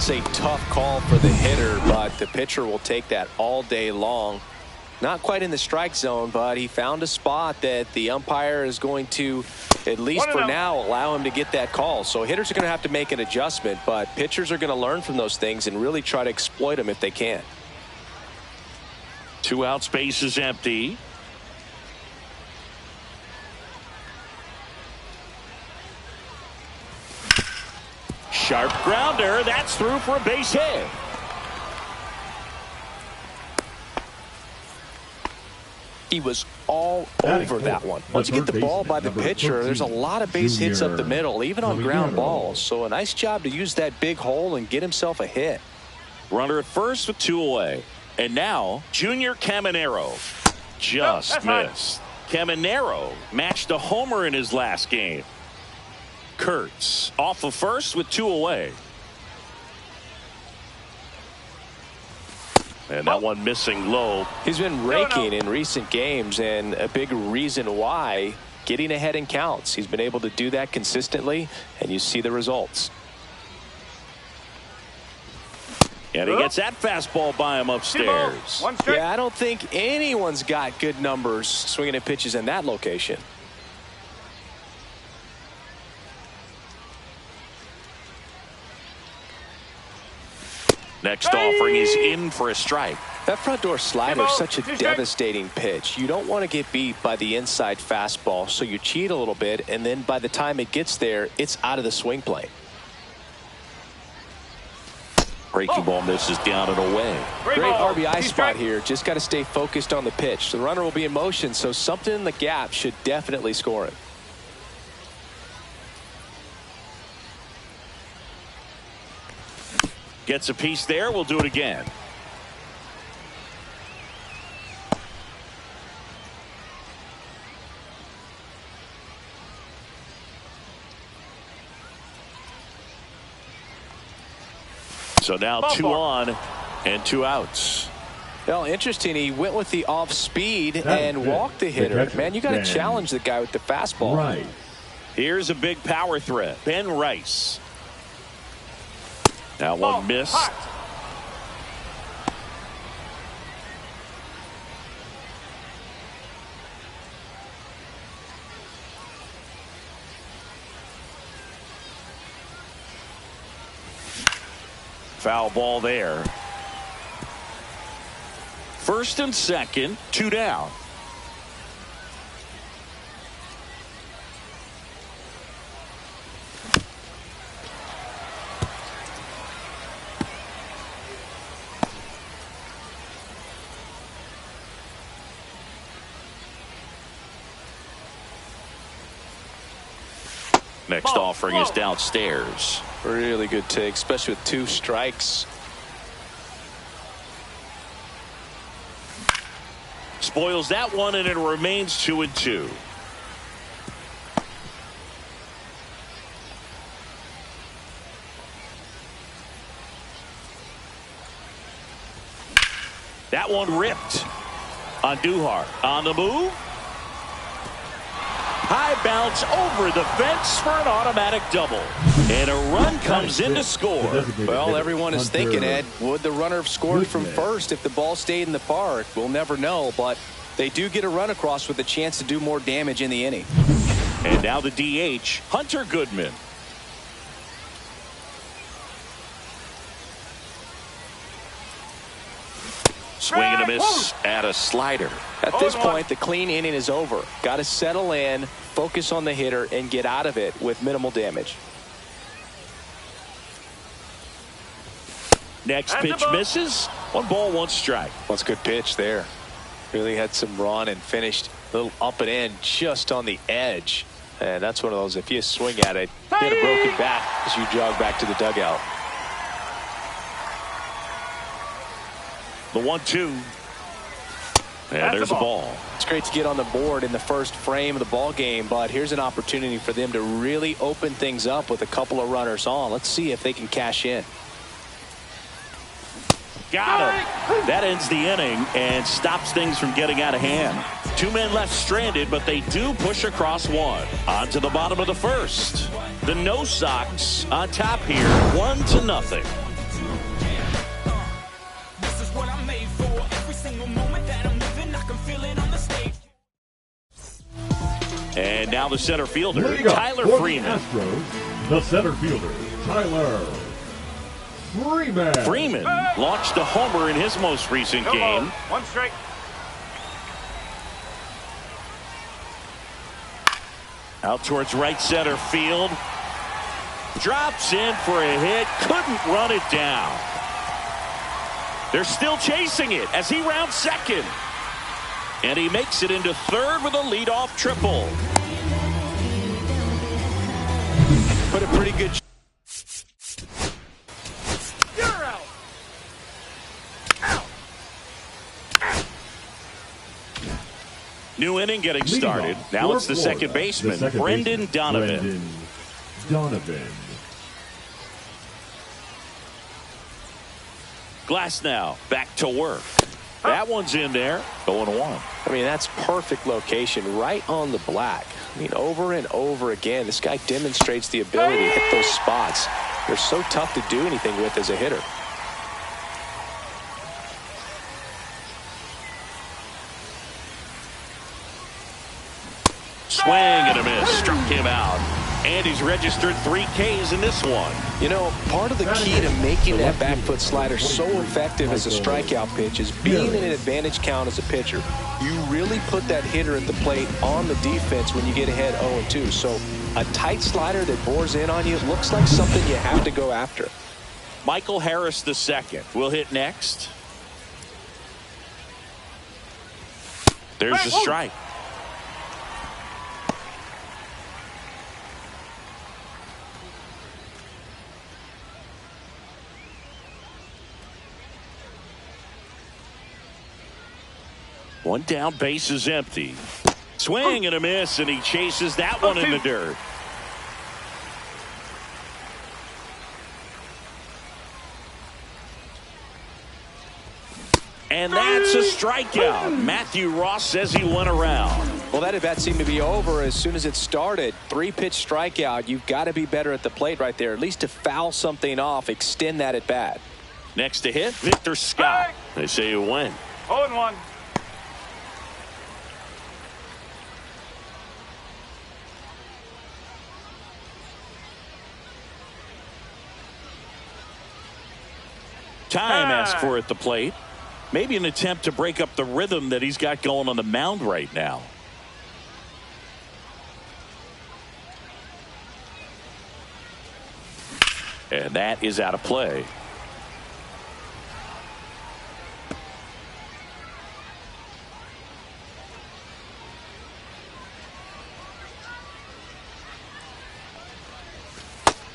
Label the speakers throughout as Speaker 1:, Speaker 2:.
Speaker 1: That's a tough call for the hitter, but the pitcher will take that all day long. Not quite in the strike zone, but he found a spot that the umpire is going to, at least for now, allow him to get that call. So hitters are going to have to make an adjustment, but pitchers are going to learn from those things and really try to exploit them if they can.
Speaker 2: 2 outs, base is empty. Sharp grounder. That's through for a base hit.
Speaker 1: He was all over that one. Once you get the ball by the pitcher, there's a lot of base hits up the middle, even on ground balls. So a nice job to use that big hole and get himself a hit.
Speaker 2: Runner at first with 2 away. And now, Junior Caminero just missed. Caminero matched a homer in his last game. Kurtz off of first with 2 away. And that one missing low.
Speaker 1: He's been raking in recent games, and a big reason why, getting ahead in counts. He's been able to do that consistently, and you see the results.
Speaker 2: And he gets that fastball by him upstairs.
Speaker 1: Yeah, I don't think anyone's got good numbers swinging at pitches in that location.
Speaker 2: Next offering is in for a strike.
Speaker 1: That front door slider is such a devastating pitch. You don't want to get beat by the inside fastball, so you cheat a little bit, and then by the time it gets there, it's out of the swing plane.
Speaker 2: Breaking ball misses down and away.
Speaker 1: Great RBI spot here. Just got to stay focused on the pitch. The runner will be in motion, so something in the gap should definitely score him.
Speaker 2: Gets a piece there. We'll do it again. So now 2 on and 2 outs.
Speaker 1: Well, interesting. He went with the off speed and walked the hitter. Man, you got to challenge the guy with the fastball.
Speaker 3: Right.
Speaker 2: Here's a big power threat. Ben Rice. That one missed. Foul ball there. First and second, 2 down. Next offering is downstairs.
Speaker 1: Really good take, especially with 2 strikes.
Speaker 2: Spoils that one, and it remains 2-2. That one ripped on Duhart. On the move. High bounce over the fence for an automatic double. And a run comes in to score.
Speaker 1: Well, everyone is thinking, Ed, would the runner have scored from first if the ball stayed in the park? We'll never know, but they do get a run across with a chance to do more damage in the inning.
Speaker 2: And now the DH, Hunter Goodman. Swing and a miss at a slider.
Speaker 1: At this point, the clean inning is over. Got to settle in, focus on the hitter, and get out of it with minimal damage.
Speaker 2: Next pitch misses. 1 ball, 1 strike.
Speaker 1: That's a good pitch there. Really had some run and finished a little up and in just on the edge. And that's one of those, if you swing at it, you get a broken bat as you jog back to the dugout.
Speaker 2: The 1-2. And there's a ball.
Speaker 1: It's great to get on the board in the first frame of the ball game, but here's an opportunity for them to really open things up with a couple of runners on. Let's see if they can cash in.
Speaker 2: Got him. That ends the inning and stops things from getting out of hand. 2 men left stranded, but they do push across 1. On to the bottom of the first. The No Sox on top here, 1-0.
Speaker 3: This is what I'm made for. Every single moment that I'm living, I can feel it on the stage.
Speaker 2: And now the center fielder,
Speaker 4: Leading up
Speaker 2: Tyler
Speaker 4: for
Speaker 2: Freeman.
Speaker 4: The Astros, the center fielder, Tyler Freeman.
Speaker 2: Freeman launched a homer in his most recent game.
Speaker 5: One strike.
Speaker 2: Out towards right center field. Drops in for a hit. Couldn't run it down. They're still chasing it as he rounds second. And he makes it into third with a leadoff triple.
Speaker 1: Put a pretty good.
Speaker 5: You're out. Out.
Speaker 2: New inning getting started. Now it's the second baseman, Brendan Donovan. Glass now back to work. That one's in there. 0-1.
Speaker 1: I mean, that's perfect location, right on the black. I mean, over and over again, this guy demonstrates the ability to hit those spots. They're so tough to do anything with as a hitter.
Speaker 2: Swing and a miss. Struck him out. And he's registered 3 Ks in this one.
Speaker 1: You know, part of the key to making that back foot slider so effective as a strikeout pitch is being in an advantage count as a pitcher. You really put that hitter at the plate on the defense when you get ahead 0-2. So a tight slider that bores in on you looks like something you have to go after.
Speaker 2: Michael Harris II will hit next. There's the strike. One down, base is empty. Swing and a miss, and he chases that one in the dirt. And that's a strikeout. Matthew Ross says he went around.
Speaker 1: Well, that at bat seemed to be over as soon as it started. 3-pitch strikeout. You've got to be better at the plate right there, at least to foul something off, extend that at bat.
Speaker 2: Next to hit, Victor Scott. They say you win.
Speaker 5: 0-1.
Speaker 2: Time asked for at the plate. Maybe an attempt to break up the rhythm that he's got going on the mound right now. And that is out of play.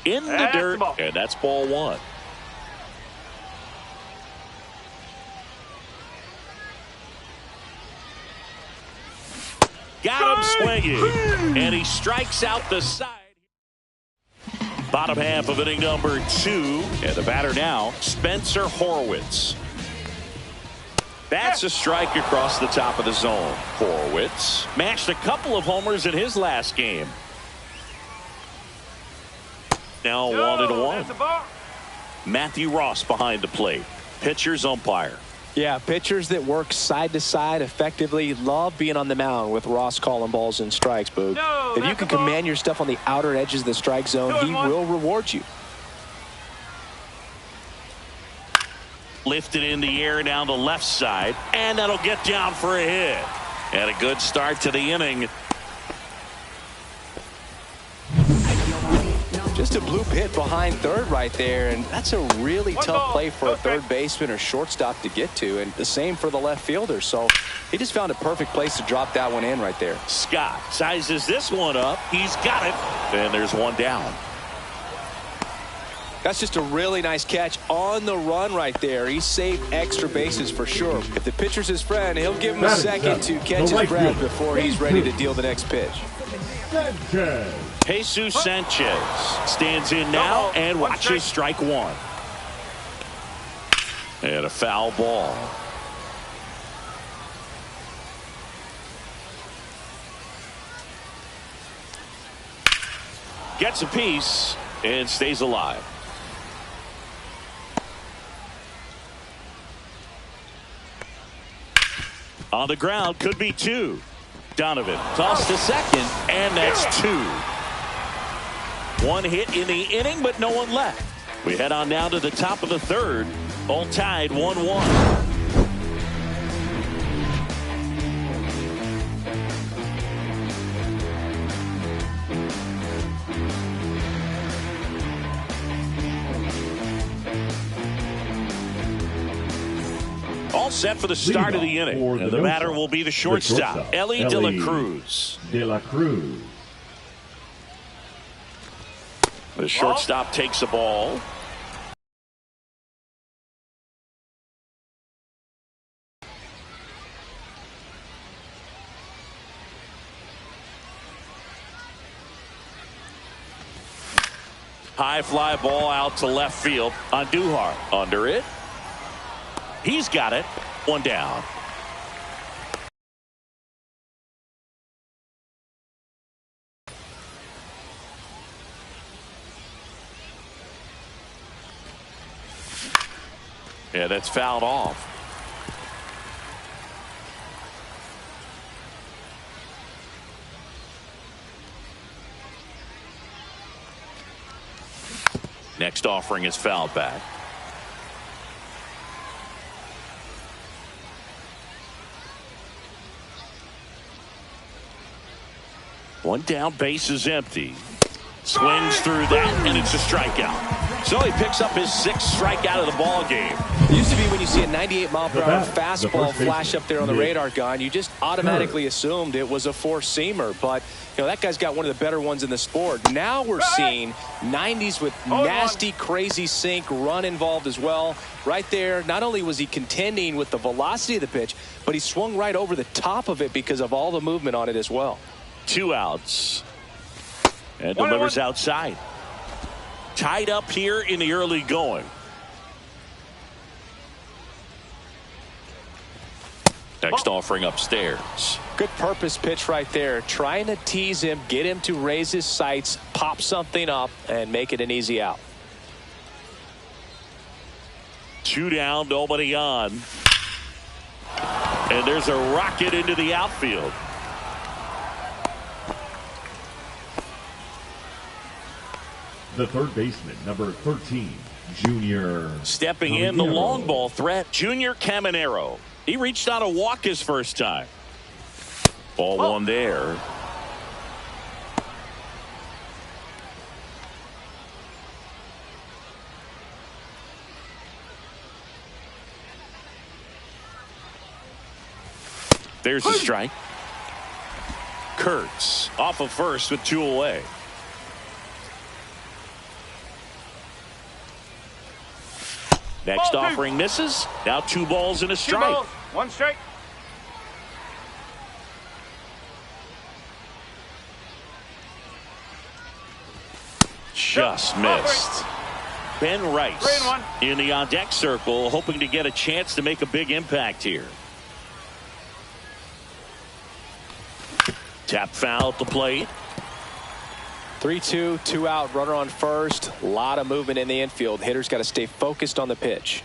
Speaker 2: In the dirt, and that's ball 1. Got him swinging, and he strikes out the side. Bottom half of inning number 2, and the batter now, Spencer Horwitz. That's a strike across the top of the zone. Horwitz mashed a couple of homers in his last game. Now 1-1. Matthew Ross behind the plate. Pitcher's umpire.
Speaker 1: Yeah, pitchers that work side to side effectively love being on the mound with Ross calling balls and strikes, Boog. If you can command your stuff on the outer edges of the strike zone, he will reward you.
Speaker 2: Lifted in the air down the left side, and that'll get down for a hit. And a good start to the inning.
Speaker 1: Just a bloop hit behind third right there, and that's a really tough play for a third baseman or shortstop to get to, and the same for the left fielder. So he just found a perfect place to drop that one in right there.
Speaker 2: Scott sizes this one up. He's got it. And there's one down.
Speaker 1: That's just a really nice catch on the run right there. He saved extra bases for sure. If the pitcher's his friend, he'll give him a second to catch his breath before he's ready to deal the next pitch.
Speaker 2: Jesus Sanchez stands in now and watches strike 1. And a foul ball. Gets a piece and stays alive. On the ground, could be 2. Donovan tossed to second, and that's 2. 1 hit in the inning, but no one left. We head on now to the top of the 3rd. All tied 1-1. All set for the start of the inning. And the batter will be the shortstop, Ellie De La Cruz. The shortstop takes the ball. High fly ball out to left field on Duhar. Under it. He's got it. 1 down. Yeah, that's fouled off. Next offering is fouled back. One down, base is empty. Swings through that, and it's a strikeout. So he picks up his 6th strikeout of the ball game.
Speaker 1: It used to be when you see a 98-mile-per-hour fastball flash up there on the radar gun, you just automatically assumed it was a 4-seamer. But, you know, that guy's got one of the better ones in the sport. Now we're seeing 90s with nasty, crazy sink, run involved as well. Right there, not only was he contending with the velocity of the pitch, but he swung right over the top of it because of all the movement on it as well.
Speaker 2: 2 outs. And delivers outside. Tied up here in the early going. Next offering upstairs.
Speaker 1: Good purpose pitch right there. Trying to tease him, get him to raise his sights, pop something up, and make it an easy out.
Speaker 2: 2 down, nobody on. And there's a rocket into the outfield.
Speaker 4: The third baseman, number 13, Junior.
Speaker 2: Stepping in, the long ball threat, Junior Caminero. He reached out a walk his first time. Ball 1 there. There's the strike. Kurtz off of first with 2 away. Next offering misses. Now 2 balls and a strike.
Speaker 5: 2 balls, 1 strike.
Speaker 2: Just missed. Ben Rice in the on-deck circle, hoping to get a chance to make a big impact here. Tap foul at the plate.
Speaker 1: 3-2, 2 out, runner on first. A lot of movement in the infield. Hitter's got to stay focused on the pitch.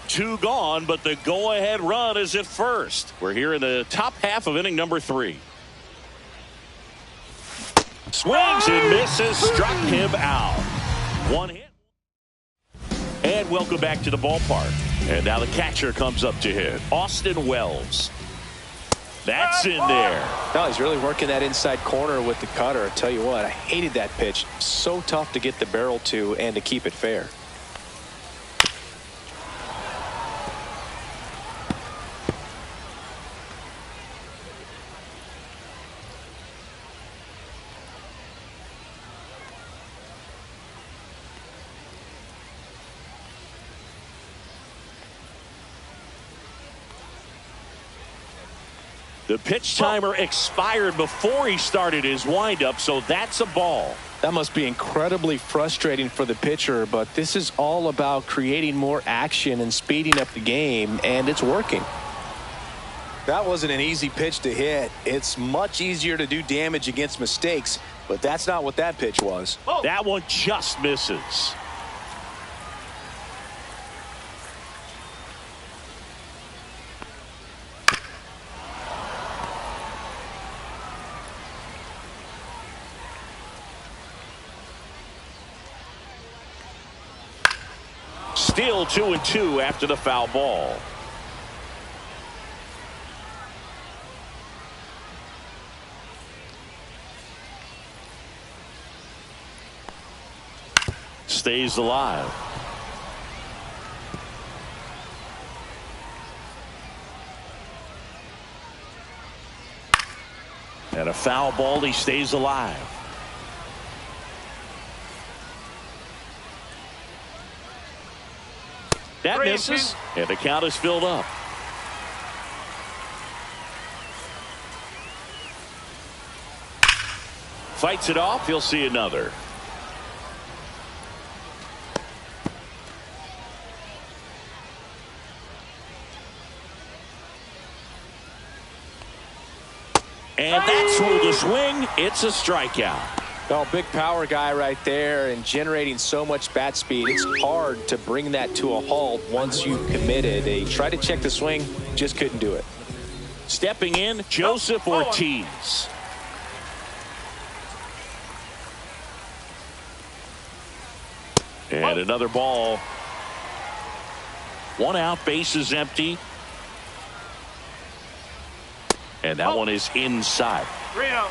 Speaker 2: Two gone, but the go-ahead run is at first. We're here in the top half of inning number 3. Swings and misses, struck him out. 1 hit. And welcome back to the ballpark. And now the catcher comes up to hit. Austin Wells. That's in there.
Speaker 1: No, he's really working that inside corner with the cutter. I tell you what, I hated that pitch. So tough to get the barrel to and to keep it fair.
Speaker 2: The pitch timer expired before he started his windup, so that's a ball.
Speaker 1: That must be incredibly frustrating for the pitcher, but this is all about creating more action and speeding up the game, and it's working. That wasn't an easy pitch to hit. It's much easier to do damage against mistakes, but that's not what that pitch was.
Speaker 5: Oh.
Speaker 2: That one just misses. Still 2-2 after the foul ball. Stays alive. And a foul ball, he stays alive. That misses, and the count is filled up. Fights it off, he'll see another. And that's ruled a swing. It's a strikeout.
Speaker 1: Well, big power guy right there and generating so much bat speed. It's hard to bring that to a halt once you've committed. They tried to check the swing, just couldn't do it.
Speaker 2: Stepping in, Joseph Ortiz. And another ball. One out, base is empty. And that one is inside.
Speaker 5: 3-0.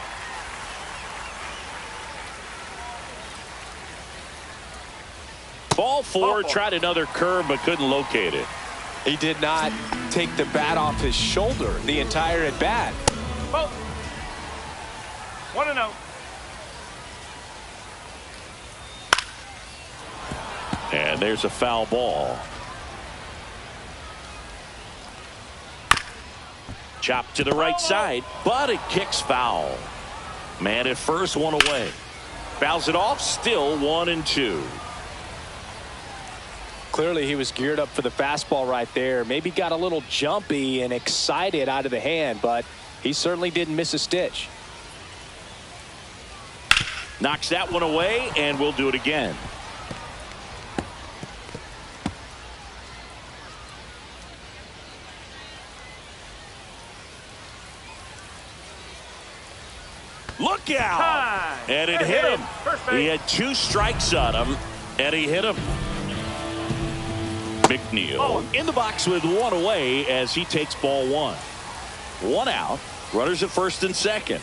Speaker 2: Ball four, tried another curve but couldn't locate it.
Speaker 1: He did not take the bat off his shoulder the entire at bat.
Speaker 5: 1-0.
Speaker 2: And there's a foul ball. Chopped to the right side, but it kicks foul. Man at first, one away. Fouls it off, still 1-2.
Speaker 1: Clearly he was geared up for the fastball right there. Maybe got a little jumpy and excited out of the hand, but he certainly didn't miss a stitch.
Speaker 2: Knocks that one away, and we'll do it again. Look out!
Speaker 5: Time.
Speaker 2: And it hit him. He had 2 strikes on him, and he hit him. McNeil in the box with 1 away as he takes ball 1. 1 out. Runners at first and second.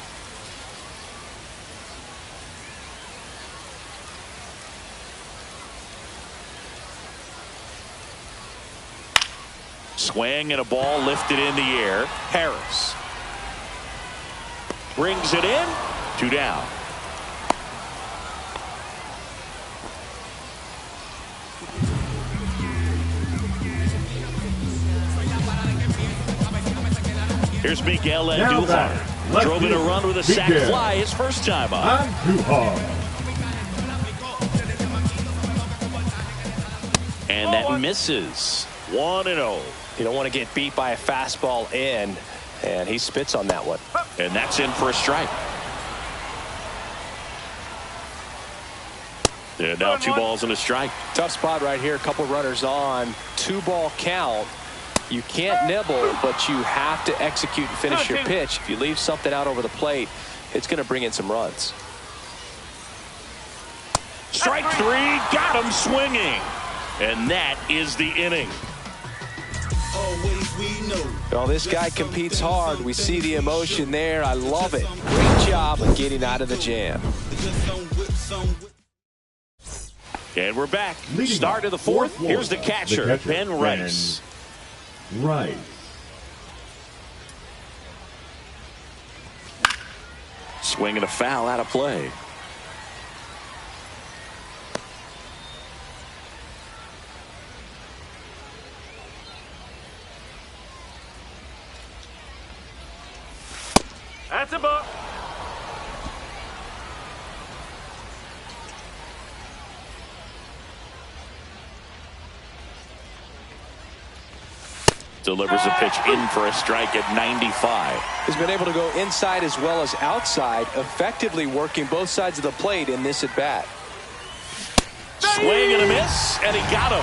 Speaker 2: Swing and a ball lifted in the air. Harris brings it in. 2 down. Here's Miguel Andujar. Drove in a run with a sac fly his first time up. And that misses. 1-0.
Speaker 1: You don't want to get beat by a fastball in, and he spits on that one.
Speaker 2: And that's in for a strike. And now 2 balls and a strike.
Speaker 1: Tough spot right here. A couple runners on. 2-ball count. You can't nibble, but you have to execute and finish your pitch. If you leave something out over the plate, it's going to bring in some runs.
Speaker 2: Strike 3, got him swinging. And that is the inning.
Speaker 1: Well, this guy competes hard. We see the emotion there. I love it. Great job of getting out of the jam.
Speaker 2: And we're back. Start of the fourth. Here's the catcher, Ben Rice.
Speaker 4: Rice.
Speaker 2: Swinging a foul out of play.
Speaker 5: That's a ball.
Speaker 2: delivers a pitch in for a strike at 95.
Speaker 1: He's been able to go inside as well as outside, effectively working both sides of the plate in this at-bat.
Speaker 2: Swing and a miss, and he got him.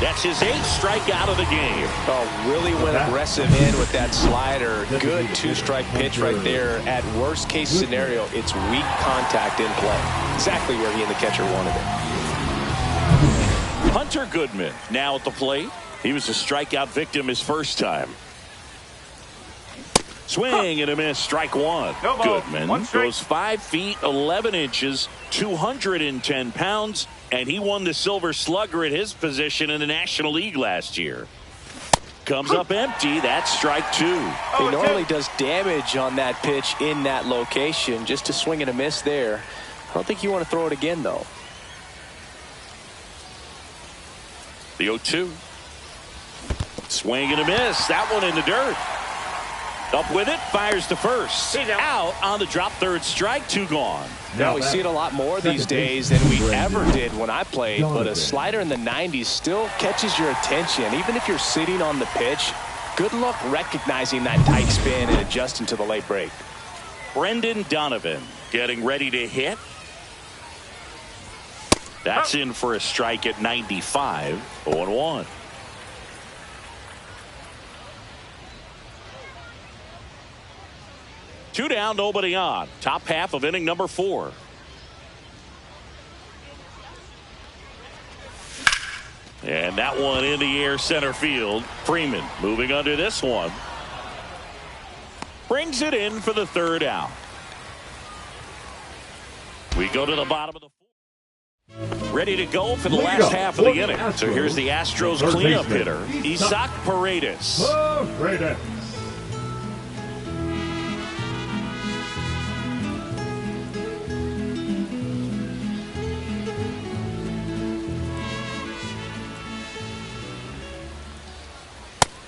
Speaker 2: That's his 8th strikeout of the game.
Speaker 1: Oh, really went aggressive in with that slider. Good 2-strike pitch right there. At worst case scenario, it's weak contact in play. Exactly where he and the catcher wanted it.
Speaker 2: Hunter Goodman now at the plate. He was a strikeout victim his first time. Swing and a miss, strike one. Goodman goes 5 feet 11 inches, 210 pounds, and he won the Silver Slugger at his position in the National League last year. Comes up empty. That's strike 2.
Speaker 1: He normally does damage on that pitch in that location. Just a swing and a miss there. I don't think you want to throw it again, though.
Speaker 2: The 0-2. Swing and a miss. That one in the dirt. Up with it, fires to first. Out on the drop, third strike, 2 gone.
Speaker 1: Now we see it a lot more these days than we ever did when I played, but a slider in the 90s still catches your attention. Even if you're sitting on the pitch, good luck recognizing that tight spin and adjusting to the late break.
Speaker 2: Brendan Donovan getting ready to hit. That's in for a strike at 95, 0-1. Two down, nobody on. Top half of inning number 4. And that one in the air center field. Freeman moving under this one. Brings it in for the 3rd out. We go to the bottom of the 4th. Ready to go for the last half of the inning. So here's the Astros cleanup hitter, Isaac Paredes.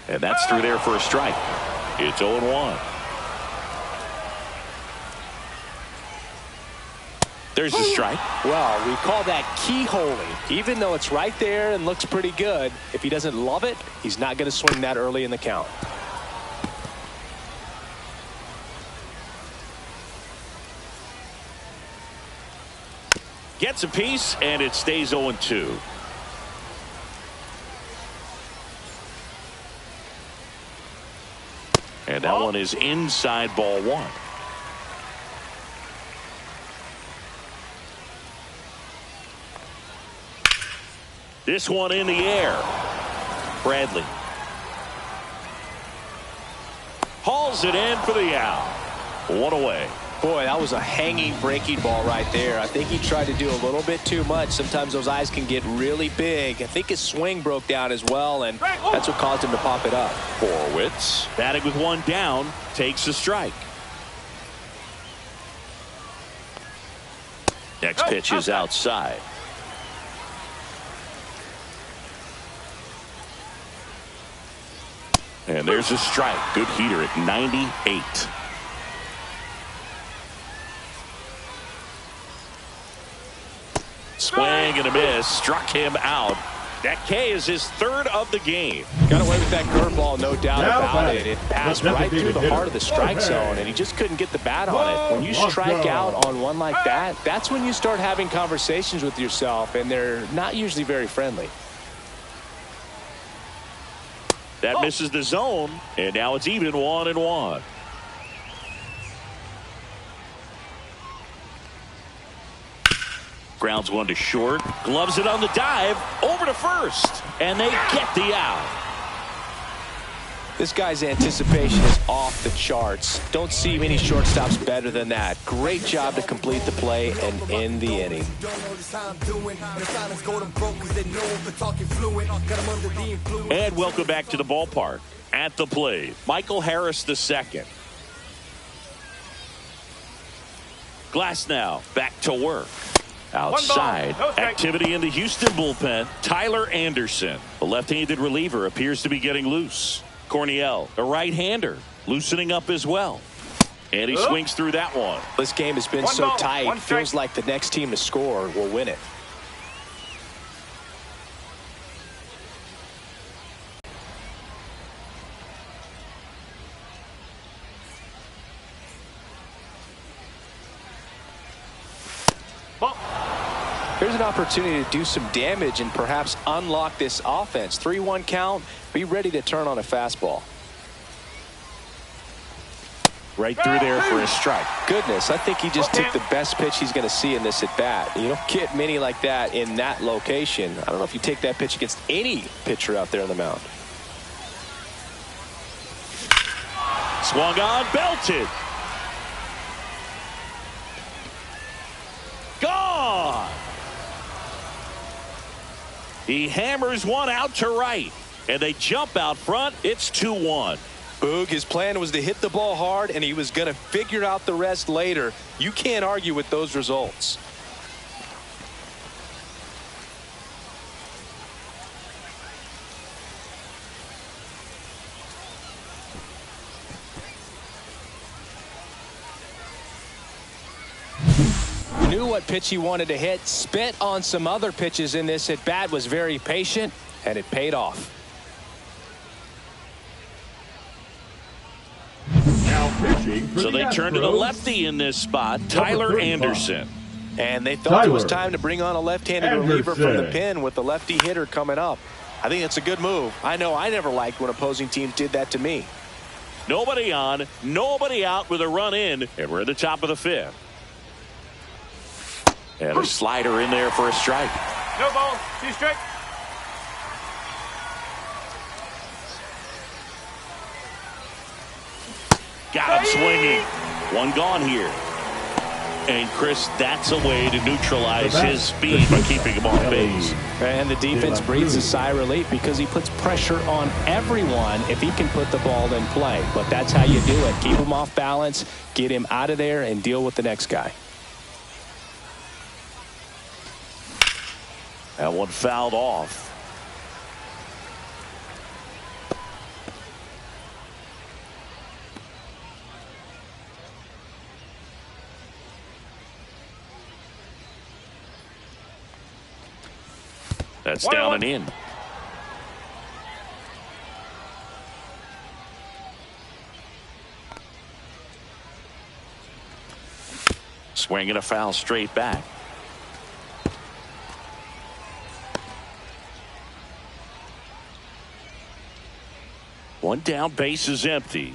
Speaker 2: And that's through there for a strike. It's 0-1. There's the strike.
Speaker 1: Well, we call that keyholing. Even though it's right there and looks pretty good, if he doesn't love it, he's not going to swing that early in the count.
Speaker 2: Gets a piece, and it stays 0-2. And that one is inside, ball 1. This one in the air. Bradley hauls it in for the out. 1 away.
Speaker 1: Boy, that was a hanging breaking ball right there. I think he tried to do a little bit too much. Sometimes those eyes can get really big. I think his swing broke down as well, and that's what caused him to pop it up.
Speaker 2: Horwitz batting with 1 down, takes a strike. Next pitch is outside. And there's a strike. Good heater at 98. Swing and a miss. Struck him out. That K is his 3rd of the game.
Speaker 1: Got away with that curveball, no doubt about it. It passed right through the heart of the strike zone, and he just couldn't get the bat on it. When you strike out on one like that, that's when you start having conversations with yourself, and they're not usually very friendly.
Speaker 2: That misses the zone, and now it's even 1-1. Grounds one to short. Gloves it on the dive. Over to first. And they get the out.
Speaker 1: This guy's anticipation is off the charts. Don't see many shortstops better than that. Great job to complete the play and end the inning.
Speaker 2: And welcome back to the ballpark. At the plate, Michael Harris II. Glass now back to work. Outside, activity in the Houston bullpen. Tyler Anderson, the left-handed reliever, appears to be getting loose. Corniel, a right-hander, loosening up as well. And he swings through that one.
Speaker 1: This game has been so tight. Feels like the next team to score will win it.
Speaker 5: Ball.
Speaker 1: Here's an opportunity to do some damage and perhaps unlock this offense. 3-1 count. Be ready to turn on a fastball.
Speaker 2: Right through there for a strike.
Speaker 1: Goodness, I think he just took the best pitch he's going to see in this at bat. You don't get many like that in that location. I don't know if you take that pitch against any pitcher out there on the mound.
Speaker 2: Swung on, belted. Gone. He hammers one out to right, and they jump out front. It's 2-1.
Speaker 1: Boog, his plan was to hit the ball hard, and he was going to figure out the rest later. You can't argue with those results. Knew what pitch he wanted to hit, spit on some other pitches in this at bat, was very patient, and it paid off.
Speaker 2: So they turn to the lefty in this spot, Tyler Anderson.
Speaker 1: And they thought it was time to bring on a left-handed reliever from the pen with the lefty hitter coming up. I think it's a good move. I know I never liked when opposing teams did that to me.
Speaker 2: Nobody on, nobody out with a run in, and we're at the top of the fifth. And a slider in there for a strike.
Speaker 5: No ball. 2 strike.
Speaker 2: Got him swinging. One gone here. And Chris, that's a way to neutralize his speed by keeping him off base.
Speaker 1: And the defense breathes a sigh of relief because he puts pressure on everyone if he can put the ball in play. But that's how you do it. Keep him off balance, get him out of there, and deal with the next guy.
Speaker 2: That one fouled off. That's down and in. Swinging a foul straight back. One down, base is empty.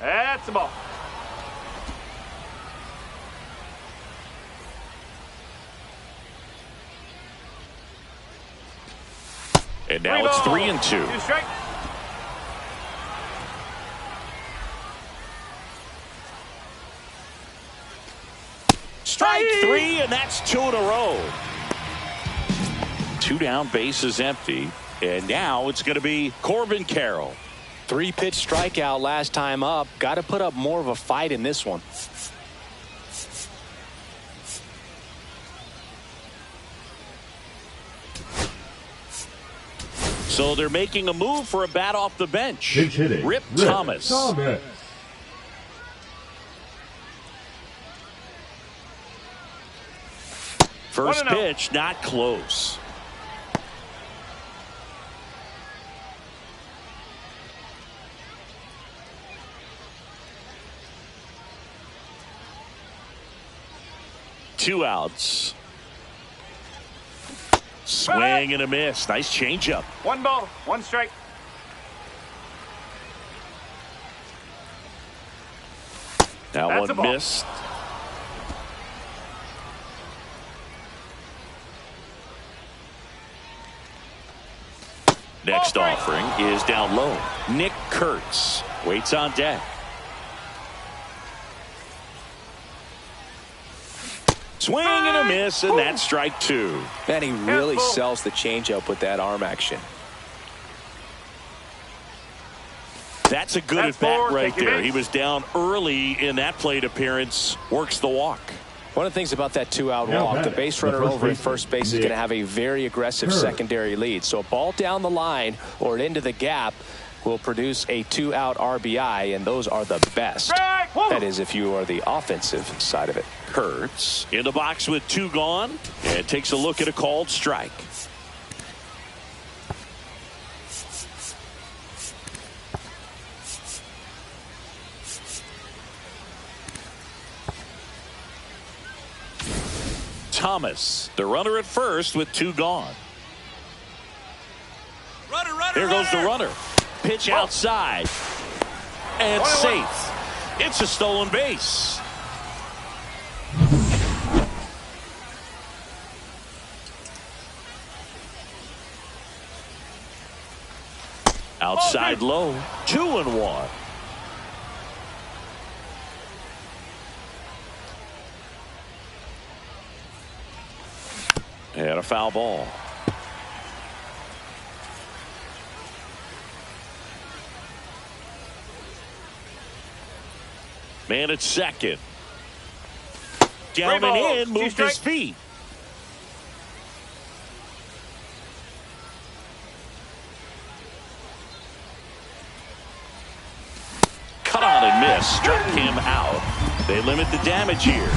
Speaker 5: That's the ball.
Speaker 2: And now it's 3-2.
Speaker 5: 2 strike.
Speaker 2: Strike 3, and that's 2 in a row. 2 down, base is empty. And now it's going to be Corbin Carroll.
Speaker 1: 3-pitch strikeout last time up. Got to put up more of a fight in this one.
Speaker 2: So they're making a move for a bat off the bench. Rip Thomas. First pitch, not close. Two outs. Swing and a miss. Nice changeup.
Speaker 5: 1 ball, 1 strike.
Speaker 2: That one missed. Next offering is down low. Nick Kurtz waits on deck. Swing and a miss, and that's strike 2.
Speaker 1: And he really sells the changeup with that arm action.
Speaker 2: That's a good at bat right there. He was down early in that plate appearance. Works the walk.
Speaker 1: One of the things about that 2-out walk, the base runner over at first base is going to have a very aggressive secondary lead. So a ball down the line or into the gap will produce a 2-out RBI, and those are the best. That is, if you are the offensive side of it.
Speaker 2: Kurtz in the box with 2 gone, and takes a look at a called strike. Thomas, the runner at first with 2 gone. Here goes the runner. Pitch outside. And safe. It's a stolen base. Outside low. 2-1. And a foul ball. Man at second. Down and in, moved his feet. Cut on and miss. Struck him out. They limit the damage here.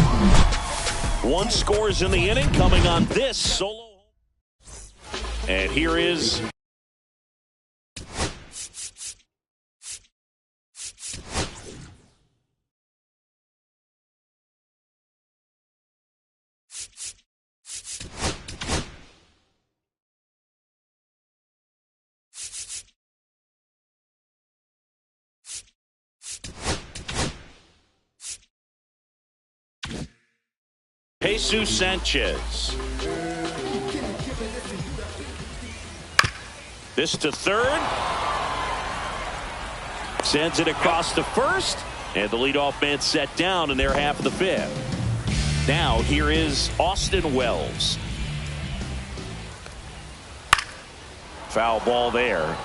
Speaker 2: 1 scores in the inning coming on this solo. And here is Jesus Sanchez. This to third. Sends it across to first. And the leadoff man set down in their half of the 5th. Now here is Austin Wells. Foul ball there.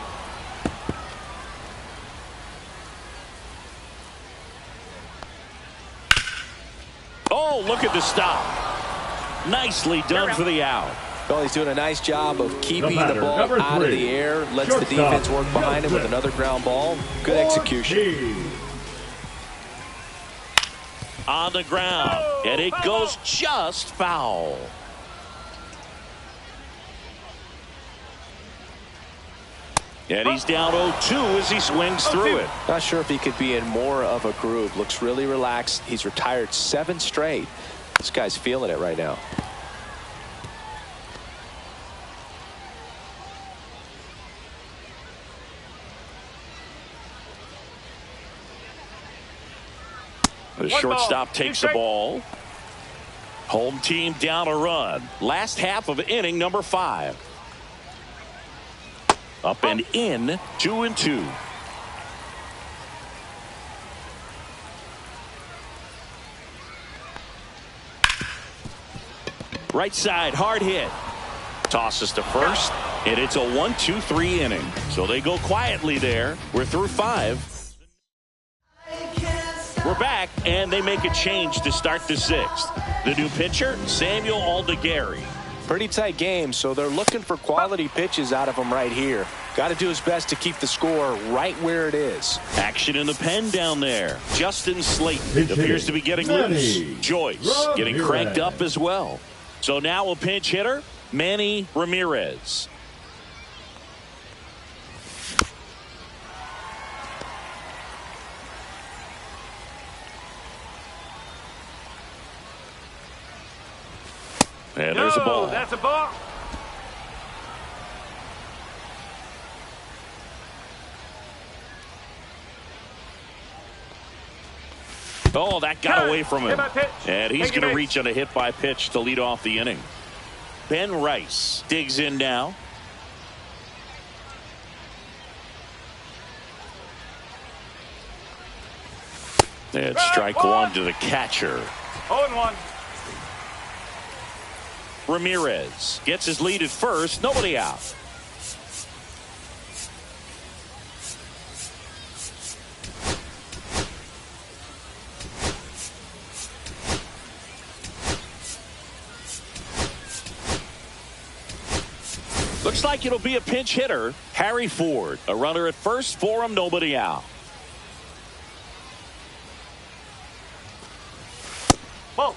Speaker 2: Oh, look at the stop. Nicely done for the out.
Speaker 1: Well, he's doing a nice job of keeping the ball out of the air. Lets the defense work behind him with another ground ball. Good execution.
Speaker 2: On the ground. And it goes just foul. And he's down 0-2 as he swings through it.
Speaker 1: Not sure if he could be in more of a groove. Looks really relaxed. He's retired 7 straight. This guy's feeling it right now.
Speaker 2: The shortstop takes the ball. Home team down a run. Last half of inning number 5. Up and in, 2-2. Right side, hard hit. Tosses to first, and it's a 1-2-3 inning. So they go quietly there. We're through 5. We're back, and they make a change to start the 6th. The new pitcher, Samuel Aldegari.
Speaker 1: Pretty tight game, so they're looking for quality pitches out of him right here. Got to do his best to keep the score right where it is.
Speaker 2: Action in the pen down there. Justin Slayton appears to be getting loose. Joyce getting cranked up as well. So now a pinch hitter, Manny Ramirez. And there's a ball.
Speaker 5: That's a ball.
Speaker 2: Oh, that got away from him. And he's going to reach on a hit by pitch to lead off the inning. Ben Rice digs in now. And strike 1 to the catcher.
Speaker 5: 0-1.
Speaker 2: Ramirez gets his lead at first. Nobody out. Looks like it'll be a pinch hitter. Harry Ford, a runner at first for him. Nobody out.
Speaker 5: Ball.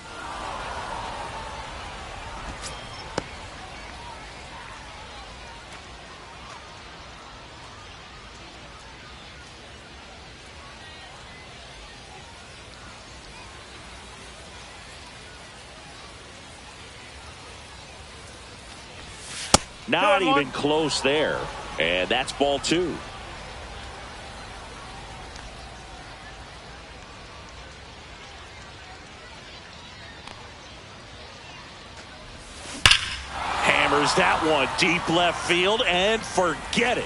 Speaker 2: Not even close there. And that's ball 2. Hammers that one deep left field and forget it.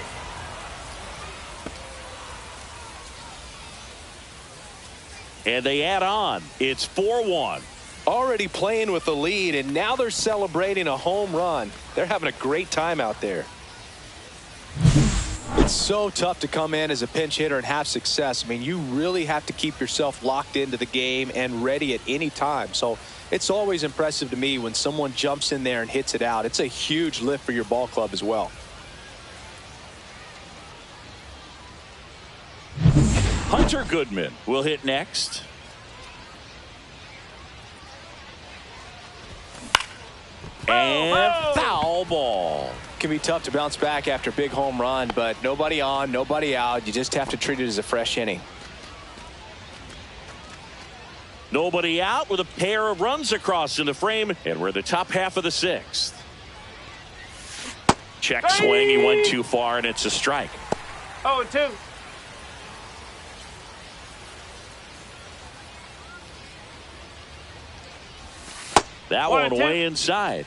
Speaker 2: And they add on. It's 4-1.
Speaker 1: Already playing with the lead, and now they're celebrating a home run. They're having a great time out there. It's so tough to come in as a pinch hitter and have success. I mean, you really have to keep yourself locked into the game and ready at any time. So it's always impressive to me when someone jumps in there and hits it out. It's a huge lift for your ball club as well.
Speaker 2: Hunter Goodman will hit next. And foul ball.
Speaker 1: Can be tough to bounce back after a big home run, but nobody on, nobody out. You just have to treat it as a fresh inning.
Speaker 2: Nobody out with a pair of runs across in the frame, and we're the top half of the 6th. Check swing. He went too far, and it's a strike.
Speaker 5: 0-2.
Speaker 2: That one way inside.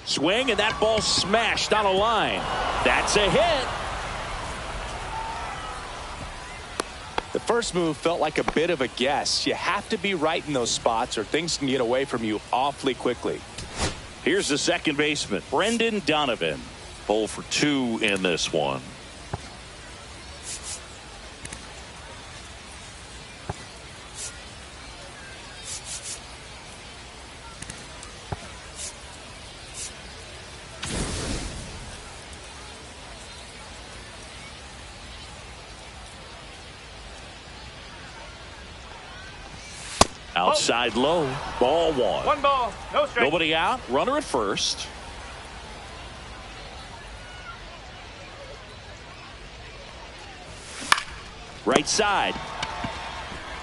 Speaker 2: Swing, and that ball smashed on a line. That's a hit.
Speaker 1: The first move felt like a bit of a guess. You have to be right in those spots or things can get away from you awfully quickly.
Speaker 2: Here's the second baseman, Brendan Donovan. 0 for 2 in this one. Outside low, ball 1.
Speaker 5: 1 ball, no strike.
Speaker 2: Nobody out, runner at first. Right side.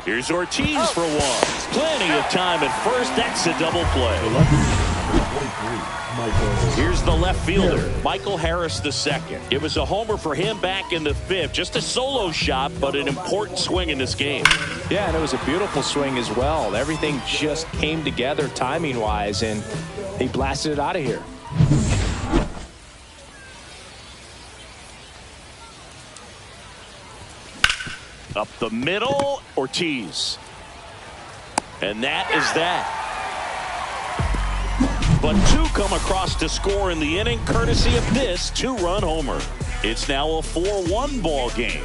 Speaker 2: Here's Ortiz for 1. Plenty of time at first. That's a double play. Here's the left fielder, Michael Harris II. It was a homer for him back in the 5th. Just a solo shot, but an important swing in this game.
Speaker 1: Yeah, and it was a beautiful swing as well. Everything just came together timing-wise, and he blasted it out of here.
Speaker 2: Up the middle, Ortiz. And that is that. But 2 come across to score in the inning, courtesy of this 2-run homer. It's now a 4-1 ball game.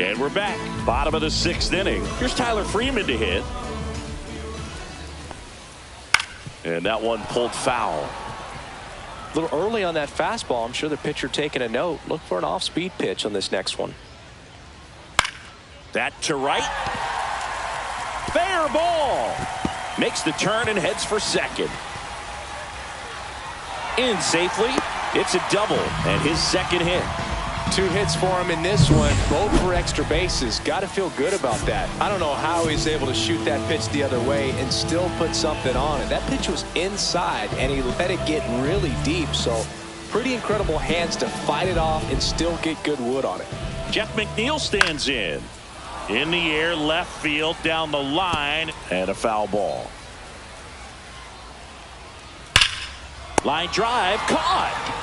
Speaker 2: And we're back. Bottom of the 6th inning. Here's Tyler Freeman to hit. And that one pulled foul.
Speaker 1: A little early on that fastball. I'm sure the pitcher taking a note. Look for an off-speed pitch on this next one.
Speaker 2: That to right. Fair ball. Makes the turn and heads for second. In safely. It's a double and his second hit.
Speaker 1: 2 hits for him in this one, both for extra bases. Got to feel good about that. I don't know how he's able to shoot that pitch the other way and still put something on it. That pitch was inside, and he let it get really deep. So pretty incredible hands to fight it off and still get good wood on it.
Speaker 2: Jeff McNeil stands in. In the air, left field, down the line, and a foul ball. Line drive, caught.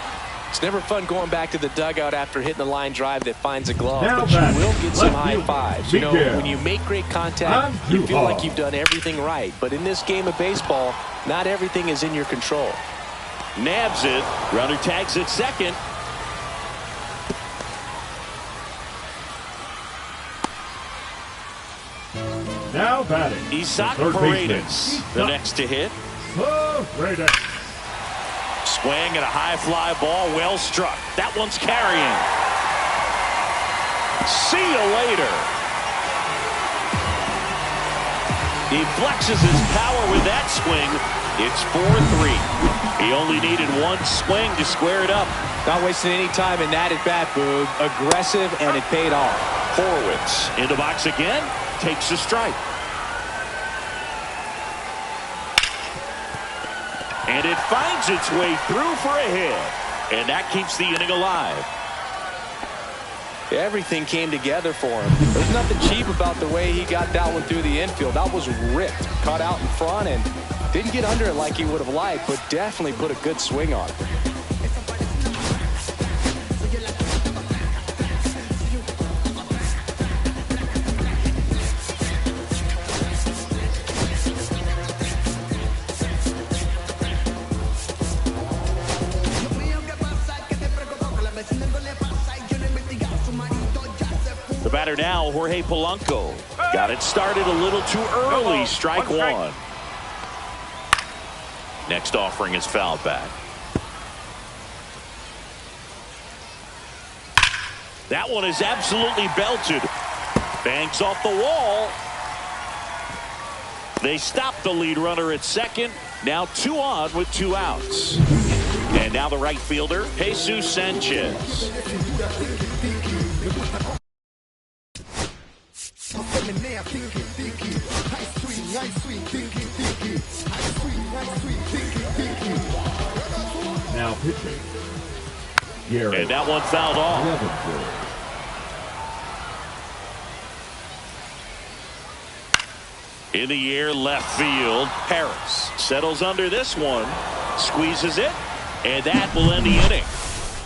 Speaker 1: It's never fun going back to the dugout after hitting a line drive that finds a glove,
Speaker 4: Now
Speaker 1: but you
Speaker 4: back.
Speaker 1: will get some
Speaker 4: Left
Speaker 1: high
Speaker 4: field.
Speaker 1: fives. You know,
Speaker 4: Miguel.
Speaker 1: when you make great contact,
Speaker 4: I'm
Speaker 1: you
Speaker 4: too
Speaker 1: feel
Speaker 4: hard.
Speaker 1: like you've done everything right. But in this game of baseball, not everything is in your control.
Speaker 2: Nabs it. Runner tags at second.
Speaker 4: Now batting.
Speaker 2: Isaac
Speaker 4: the third baseman.
Speaker 2: Paredes, the next to hit.
Speaker 4: Paredes.
Speaker 2: Swing and a high fly ball, well struck. That one's carrying. See you later. He flexes his power with that swing. It's 4-3. He only needed one swing to square it up.
Speaker 1: Not wasting any time in that at bat, Boog. Aggressive, and it paid off.
Speaker 2: Horwitz in the box again. Takes a strike. And it finds its way through for a hit. And that keeps the inning alive.
Speaker 1: Everything came together for him. There's nothing cheap about the way he got that one through the infield. That was ripped. Caught out in front and didn't get under it like he would have liked, but definitely put a good swing on it.
Speaker 2: The batter now, Jorge Polanco. Got it started a little too early. Strike one. Next offering is fouled back. That one is absolutely belted. Bangs off the wall. They stop the lead runner at second. Now 2 on with 2 outs. And now the right fielder, Jesus Sanchez.
Speaker 4: Now pitching. Gary.
Speaker 2: And that one fouled off. In the air, left field. Harris settles under this one. Squeezes it. And that will end the inning.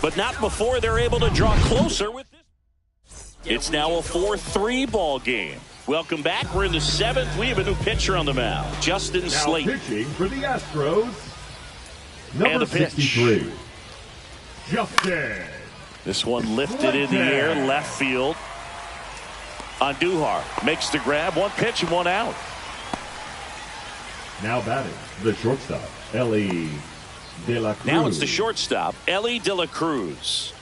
Speaker 2: But not before they're able to draw closer with this. It's now a 4-3 ball game. Welcome back. We're in the 7th. We have a new pitcher on the mound. Justin
Speaker 4: Now
Speaker 2: Slayton.
Speaker 4: pitching for the Astros.
Speaker 2: And
Speaker 4: Number
Speaker 2: the pitch.
Speaker 4: 63. Justin.
Speaker 2: This one lifted in the air, left field. Andujar makes the grab. 1 pitch and 1 out.
Speaker 4: Now batting the shortstop, Ellie De La Cruz.
Speaker 2: Now it's the shortstop, Ellie De La Cruz.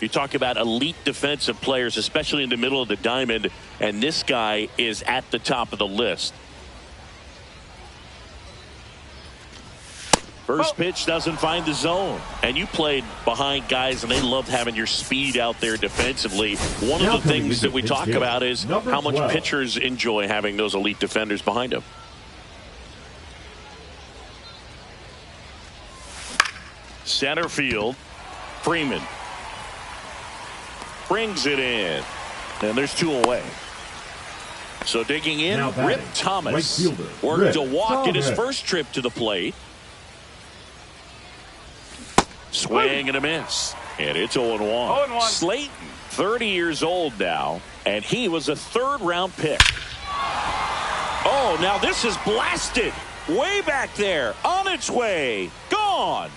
Speaker 2: You talk about elite defensive players, especially in the middle of the diamond, and this guy is at the top of the list. First pitch doesn't find the zone. And you played behind guys, and they loved having your speed out there defensively. One of the things that we talk about is how much pitchers enjoy having those elite defenders behind them. Center field, Freeman brings it in, and there's 2 away. So digging in, Rip Thomas worked a walk in his first trip to the plate. Swing and a miss, and it's 0-1. Slayton, 30 years old now, and he was a 3rd-round pick. Oh, now this is blasted way back there, on its way, gone.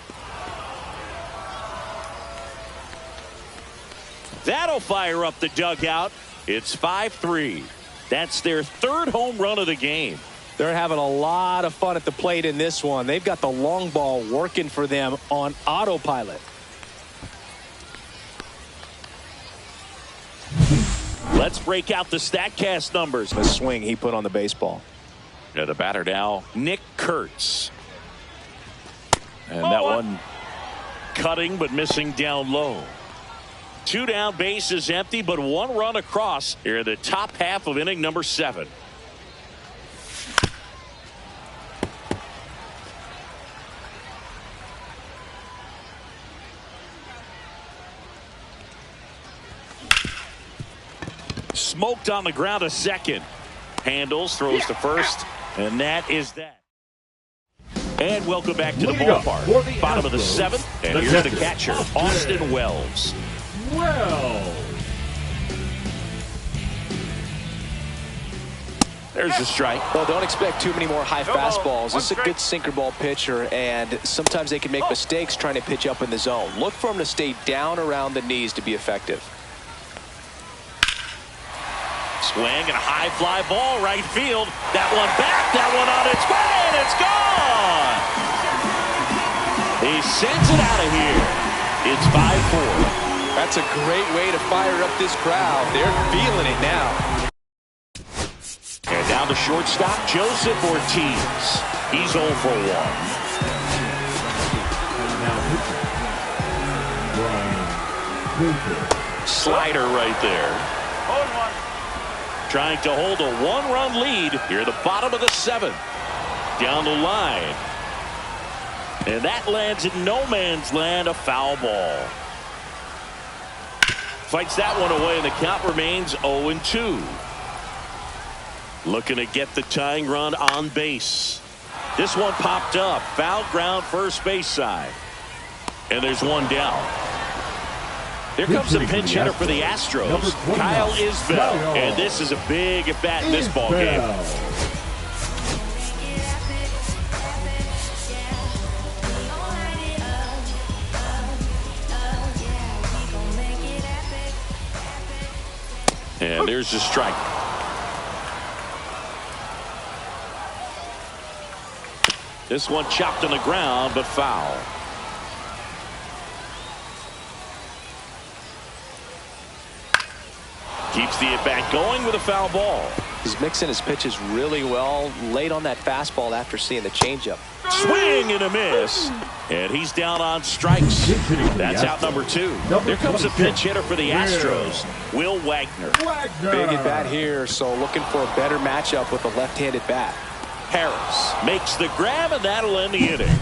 Speaker 2: That'll fire up the dugout. It's 5-3. That's their 3rd home run of the game.
Speaker 1: They're having a lot of fun at the plate in this one. They've got the long ball working for them on autopilot.
Speaker 2: Let's break out the StatCast numbers.
Speaker 1: The swing he put on the baseball.
Speaker 2: Yeah, the batter now, Nick Kurtz. And that one cutting but missing down low. 2 down, bases empty, but 1 run across here in the top half of inning number 7. Smoked on the ground to second. Handles, throws to first, and that is that. And welcome back to the ballpark. Bottom of the 7th, and here's the catcher, Austin Wells. There's the strike.
Speaker 1: Well, don't expect too many more high fastballs. This is a good sinker ball pitcher, and sometimes they can make mistakes trying to pitch up in the zone. Look for him to stay down around the knees to be effective.
Speaker 2: Swing and a high fly ball right field. That one back, that one on its way, and it's gone. He sends it out of here. It's 5-4.
Speaker 1: That's a great way to fire up this crowd. They're feeling it now.
Speaker 2: And now the shortstop, Joseph Ortiz. He's 0 for 1. Slider right there.
Speaker 5: 0-1.
Speaker 2: Trying to hold a 1-run lead here at the bottom of the 7th. Down the line. And that lands in no man's land, a foul ball. Fights that one away, and the count remains 0-2. Looking to get the tying run on base. This one popped up. Foul ground, first base side. And there's one down. Here comes the pinch hitter for the Astros, Kyle Isbell. And this is a big at bat in this ball game. And there's the strike. This one chopped on the ground, but foul. Keeps the at-bat going with a foul ball.
Speaker 1: He's mixing his pitches really well. Late on that fastball after seeing the changeup.
Speaker 2: Swing and a miss. And he's down on strikes. That's out number 2. Here comes a pinch hitter for the Astros, Will Wagner.
Speaker 1: Big at bat here, so looking for a better matchup with a left-handed bat.
Speaker 2: Harris makes the grab, and that'll end the inning.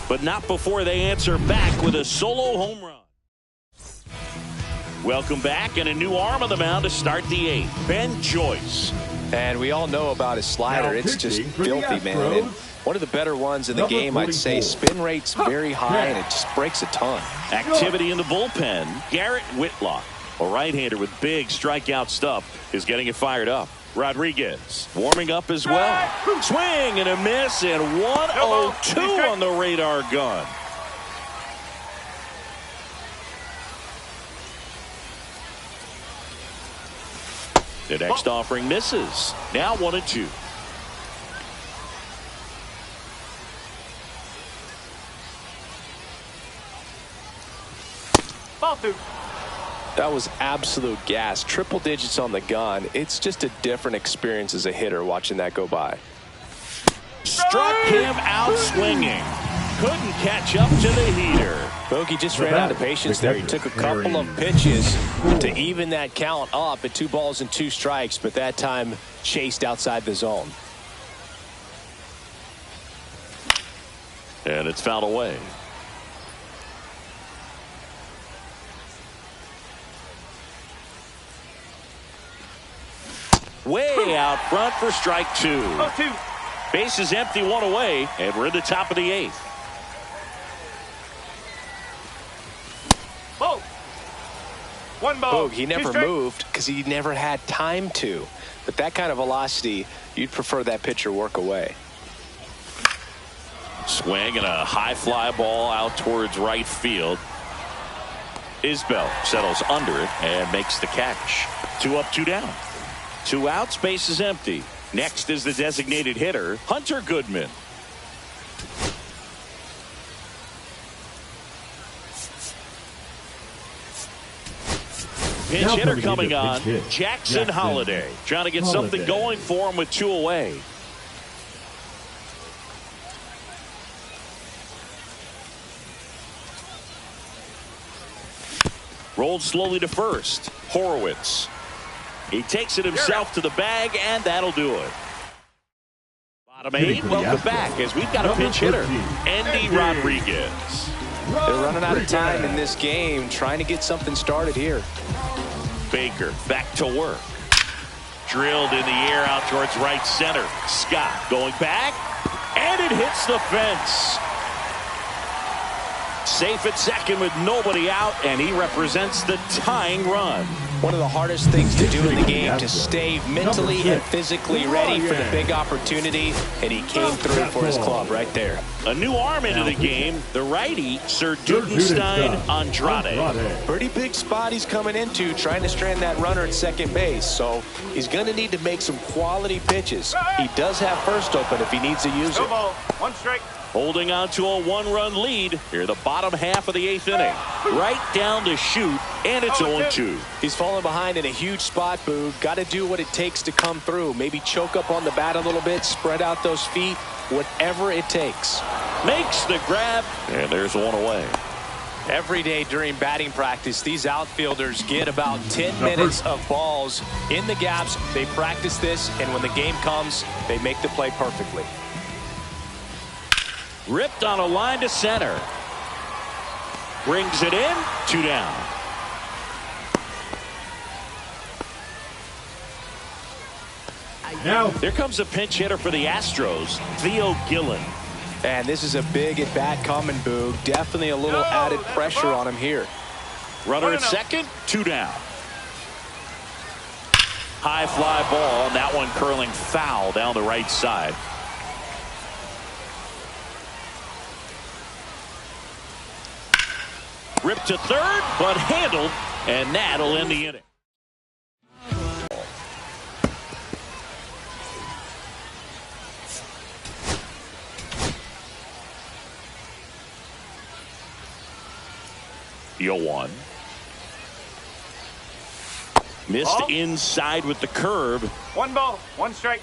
Speaker 2: But not before they answer back with a solo home run. Welcome back, and a new arm on the mound to start the 8th. Ben Joyce.
Speaker 1: And we all know about his slider. It's just filthy, man. And one of the better ones in the game, I'd say. Spin rate's very high, and it just breaks a ton.
Speaker 2: Activity in the bullpen. Garrett Whitlock, a right-hander with big strikeout stuff, is getting it fired up. Rodriguez warming up as well. Swing and a miss, and 1-0-2 on the radar gun. The next offering misses. Now 1-2.
Speaker 5: Ball 2.
Speaker 1: That was absolute gas. Triple digits on the gun. It's just a different experience as a hitter watching that go by.
Speaker 2: Struck him out swinging. Couldn't catch up to the heater.
Speaker 1: Bogey just ran out of patience there. He took a couple of pitches to even that count up at 2 balls and 2 strikes, but that time chased outside the zone.
Speaker 2: And it's fouled away. Way out front for strike 2.
Speaker 5: 0-2.
Speaker 2: Base is empty, 1 away, and we're at the top of the 8th.
Speaker 5: Ball. 1 ball.
Speaker 1: He never moved because he never had time to. But that kind of velocity, you'd prefer that pitcher work away.
Speaker 2: Swing and a high fly ball out towards right field. Isbell settles under it and makes the catch. 2 up, 2 down. 2 outs, base is empty. Next is the designated hitter, Hunter Goodman. Pinch hitter coming on, Jackson Holliday. Trying to get something going for him with 2 away. Rolled slowly to first. Horowitz. He takes it himself to the bag, and that'll do it. Bottom 8, welcome back as we've got a pinch hitter, Andy Rodriguez.
Speaker 1: They're running out of time in this game, trying to get something started here.
Speaker 2: Baker back to work. Drilled in the air out towards right center. Scott going back, and it hits the fence. Safe at second with nobody out, and he represents the tying run.
Speaker 1: One of the hardest things to do in the game, to stay mentally and physically ready for the big opportunity, and he came through for his club right there.
Speaker 2: A new arm into the game, the righty, Sir Dudenstein Andrade.
Speaker 1: Pretty big spot he's coming into, trying to strand that runner at second base, so he's going to need to make some quality pitches. He does have first open if he needs to use it.
Speaker 5: No ball. 1 strike.
Speaker 2: Holding on to a 1-run lead here the bottom half of the 8th inning. Right down to shoot, and it's 0-2.
Speaker 1: He's falling behind in a huge spot, Boog. Got to do what it takes to come through. Maybe choke up on the bat a little bit, spread out those feet, whatever it takes.
Speaker 2: Makes the grab, and there's one away.
Speaker 1: Every day during batting practice, these outfielders get about 10 minutes of balls in the gaps. They practice this, and when the game comes, they make the play perfectly.
Speaker 2: Ripped on a line to center. Brings it in, 2 down.
Speaker 4: Now,
Speaker 2: There comes a pinch hitter for the Astros, Theo Gillen.
Speaker 1: And this is a big at-bat coming, Boog. Definitely a little added pressure on him here.
Speaker 2: Runner at second, 2 down. High fly ball, and that one curling foul down the right side. Ripped to third, but handled, and that'll end the inning. One. Missed
Speaker 5: ball.
Speaker 2: Inside with the curve.
Speaker 5: 1 ball, 1 strike.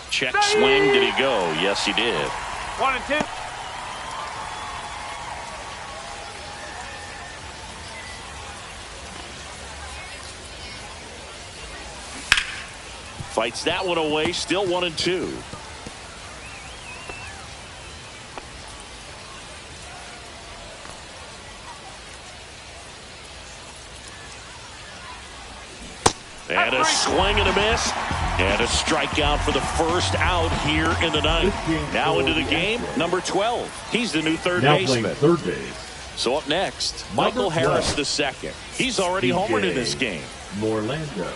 Speaker 2: Check swing. Did he go? Yes, he did.
Speaker 5: 1 and 2.
Speaker 2: Fights that one away. Still 1 and 2. And a swing and a miss. And a strikeout for the first out here in the ninth. Now into the game, number 12. He's the new third
Speaker 4: now
Speaker 2: baseman.
Speaker 4: playing third base.
Speaker 2: So up next, Michael Harris the second. He's already homered in this game.
Speaker 4: Morlando.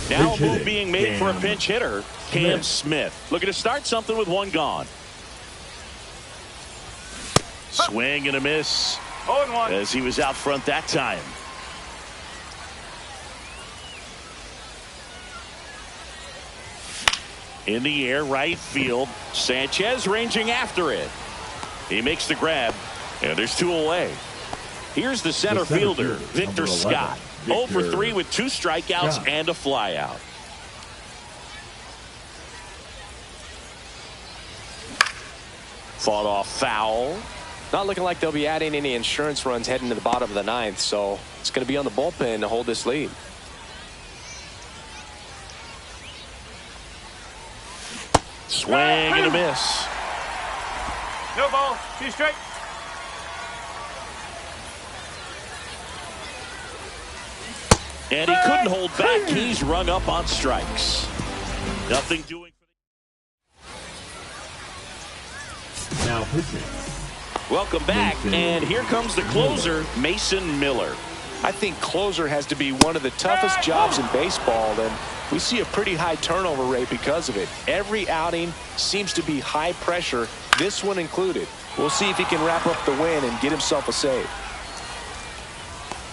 Speaker 2: Now a move being made for a pinch hitter, Cam Smith. Looking to start something with 1 gone. Swing and a miss
Speaker 5: 0-1.
Speaker 2: as he was out front that time. In the air, right field. Sanchez ranging after it. He makes the grab, and there's 2 away. Here's the center fielder, Victor Scott. 0 for 3 with 2 strikeouts and a flyout. Fought off foul.
Speaker 1: Not looking like they'll be adding any insurance runs heading to the bottom of the ninth, so it's going to be on the bullpen to hold this lead.
Speaker 2: Swing and a miss.
Speaker 5: No ball, 2 strike.
Speaker 2: And he couldn't hold back. He's rung up on strikes. Nothing doing.
Speaker 4: Now pitching.
Speaker 2: Welcome back, and here comes the closer, Mason Miller.
Speaker 1: I think closer has to be one of the toughest jobs in baseball, and we see a pretty high turnover rate because of it. Every outing seems to be high pressure, this one included. We'll see if he can wrap up the win and get himself a save.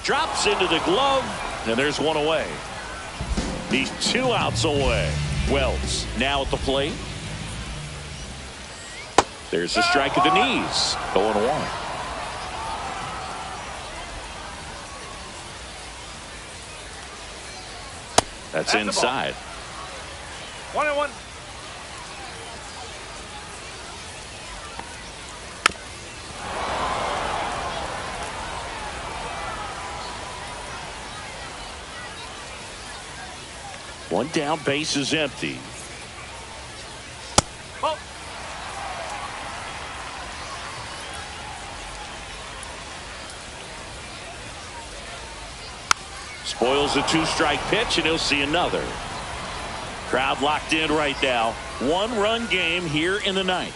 Speaker 2: Drops into the glove, and there's 1 away. He's 2 outs away. Wells now at the plate. There's a strike at the knees. 0-1. That's inside.
Speaker 5: 1-1.
Speaker 2: One down, base is empty.
Speaker 5: Ball.
Speaker 2: Spoils the 2-strike pitch, and he'll see another. Crowd locked in right now. 1-run game here in the ninth.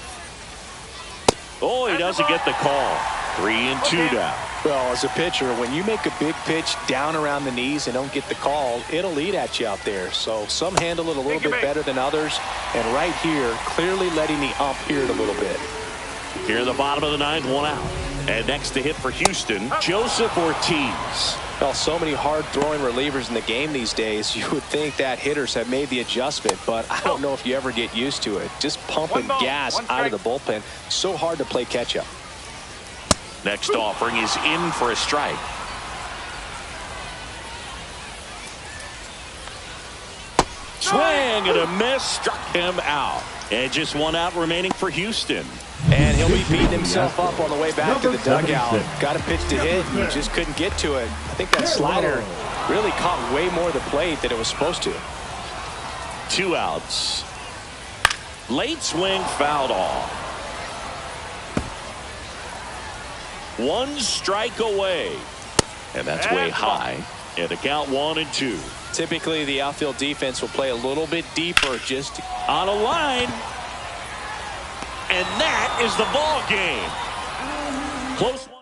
Speaker 2: Oh, he doesn't get the call. 3-2 down.
Speaker 1: Well, as a pitcher, when you make a big pitch down around the knees and don't get the call, it'll eat at you out there. So some handle it a little bit better than others. And right here, clearly letting the ump hear it a little bit.
Speaker 2: Here in the bottom of the ninth, 1 out. And next to hit for Houston, Joseph Ortiz.
Speaker 1: Well, so many hard-throwing relievers in the game these days, you would think that hitters have made the adjustment, but I don't know if you ever get used to it. Just pumping gas out of the bullpen, so hard to play catch-up.
Speaker 2: Next offering is in for a strike. Swing and a miss, struck him out. And just one out remaining for Houston.
Speaker 1: And he'll be beating himself up on the way back to the dugout. Got a pitch to hit, and just couldn't get to it. I think that slider really caught way more of the plate than it was supposed to.
Speaker 2: 2 outs. Late swing, fouled off. 1 strike away. And that's way high. And the count 1-2.
Speaker 1: Typically, the outfield defense will play a little bit deeper, just
Speaker 2: on a line. And that is the ball game. Close one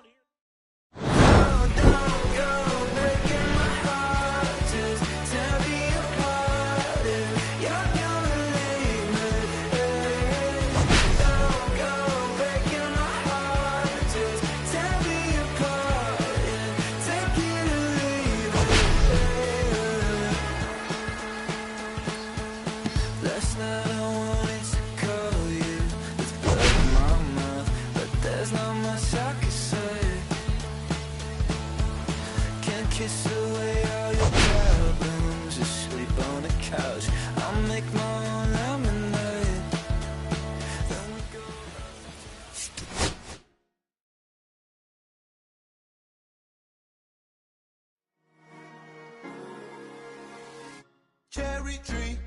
Speaker 6: cherry tree.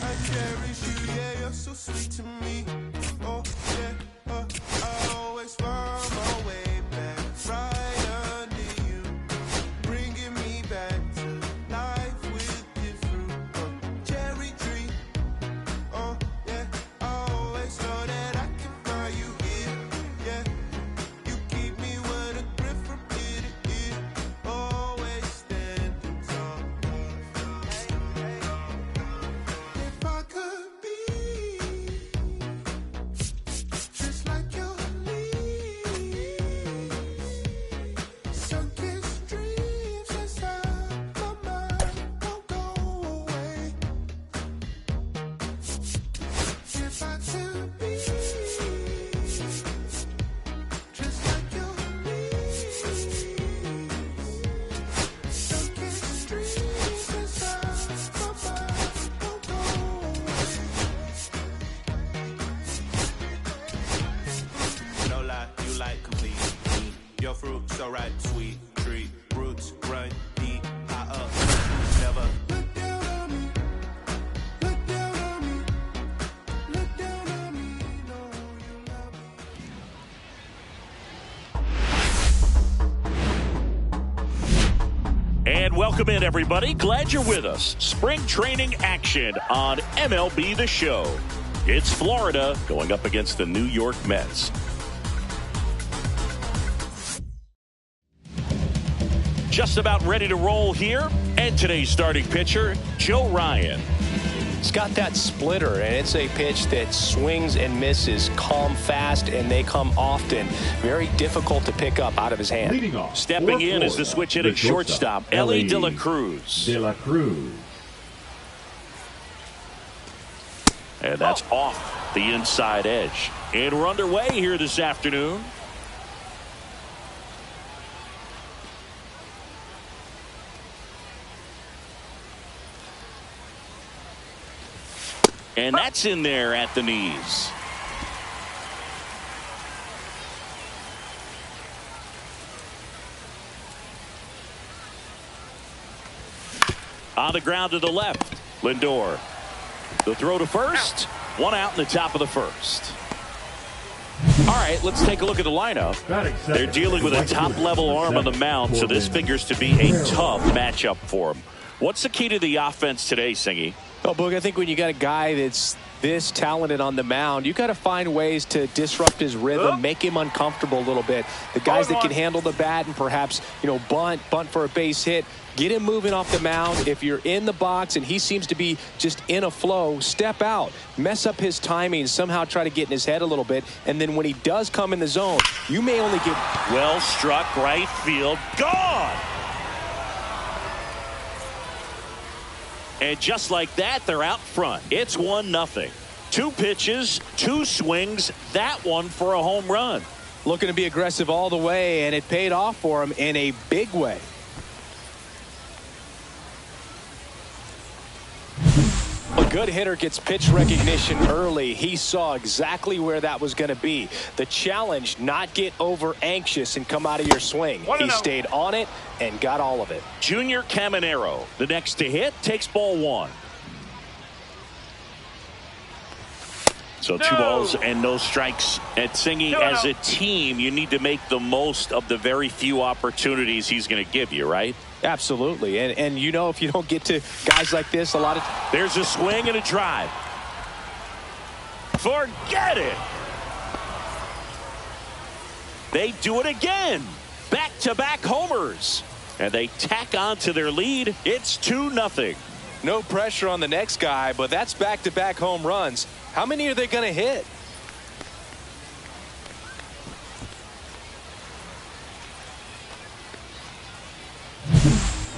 Speaker 6: I cherish you, yeah, you're so sweet to me. Oh, yeah, I always find my way back right under you, bringing me back to life with your fruit. Cherry tree. Oh, yeah, I always know that I can find you here. Yeah, you keep me with a grip from ear to ear. Always standing tall. If I could be just like your leaves, sunken streams inside my mind won't go away. If I could be just like your leaves, sunken streams inside my mind won't go away. No lie, you like complete. Your fruit so ripe, sweet tree roots run deep. High up, never look down on me. Look down on me. Look down on me. No, you love me.
Speaker 2: And welcome in, everybody. Glad you're with us. Spring training action on MLB The Show. It's Florida going up against the New York Mets. Just about ready to roll here. And today's starting pitcher, Joe Ryan.
Speaker 1: It's got that splitter, and it's a pitch that swings and misses, come fast, and they come often. Very difficult to pick up out of his hand.
Speaker 4: Leading off,
Speaker 2: Stepping in is the switch hitting shortstop, Ellie De La Cruz.
Speaker 4: De La Cruz.
Speaker 2: And that's off the inside edge. And we're underway here this afternoon. And that's in there at the knees. On the ground to the left, Lindor. The throw to first. 1 out in the top of the first. All right, let's take a look at the lineup. They're dealing with a top-level arm on the mound, so this figures to be a tough matchup for them. What's the key to the offense today, Singy?
Speaker 1: Well, Boog, I think when you got a guy that's this talented on the mound, you got to find ways to disrupt his rhythm, make him uncomfortable a little bit. The guys that can handle the bat and perhaps, bunt for a base hit, get him moving off the mound. If you're in the box and he seems to be just in a flow, step out, mess up his timing, somehow try to get in his head a little bit. And then when he does come in the zone, you may only get...
Speaker 2: Well struck, right field, gone! And just like that, they're out front. It's 1-0. 2 pitches, 2 swings, that one for a home run.
Speaker 1: Looking to be aggressive all the way, and it paid off for him in a big way. A good hitter gets pitch recognition early. He saw exactly where that was going to be. The challenge, not get over anxious and come out of your swing. He stayed on it and got all of it.
Speaker 2: Junior Caminero, the next to hit, takes ball 1. So 2 balls and no strikes at Singy. As a team, you need to make the most of the very few opportunities he's going to give you, right?
Speaker 1: Absolutely. And if you don't get to guys like this, a lot of...
Speaker 2: There's a swing and a drive. Forget it. They do it again. Back-to-back homers. And they tack on to their lead. It's 2-0.
Speaker 1: No pressure on the next guy, but that's back-to-back home runs. How many are they going to hit?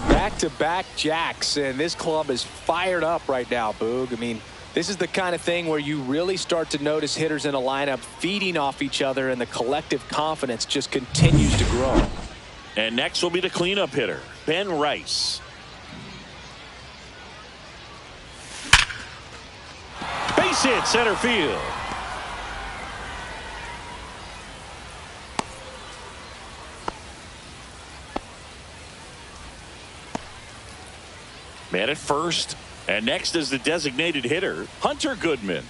Speaker 1: Back-to-back jacks, and this club is fired up right now, Boog. I mean, this is the kind of thing where you really start to notice hitters in a lineup feeding off each other, and the collective confidence just continues to grow.
Speaker 2: And next will be the cleanup hitter, Ben Rice. Base hit, center field. Man at first. And next is the designated hitter, Hunter Goodman.